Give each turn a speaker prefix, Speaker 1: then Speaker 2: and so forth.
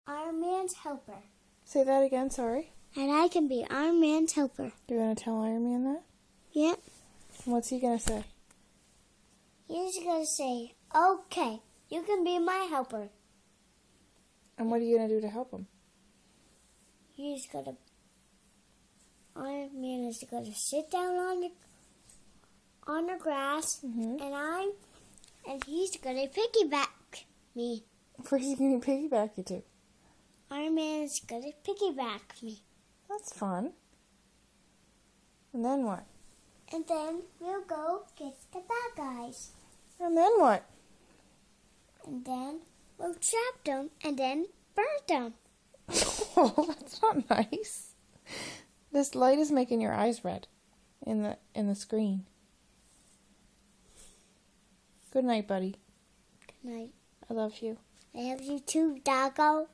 Speaker 1: Iron Man's helper.
Speaker 2: Say that again, sorry.
Speaker 1: And I can be Iron Man's helper.
Speaker 2: You're going to tell Iron Man that?
Speaker 1: Yep.
Speaker 2: And what's he going to say?
Speaker 1: He's going to say, okay, you can be my helper.
Speaker 2: And what are you going to do to help him?
Speaker 1: Iron Man is going to sit down on the grass,
Speaker 2: Mm-hmm.
Speaker 1: and he's going to piggyback me.
Speaker 2: Where's he going to piggyback you to?
Speaker 1: Iron Man is going to piggyback me.
Speaker 2: That's fun. And then what?
Speaker 1: And then we'll go get the bad guys.
Speaker 2: And then what?
Speaker 1: And then we'll trap them and then burn them.
Speaker 2: Oh, that's not nice. This light is making your eyes red in the screen. Good night, buddy.
Speaker 1: Good night.
Speaker 2: I love you.
Speaker 1: I have you too, doggo.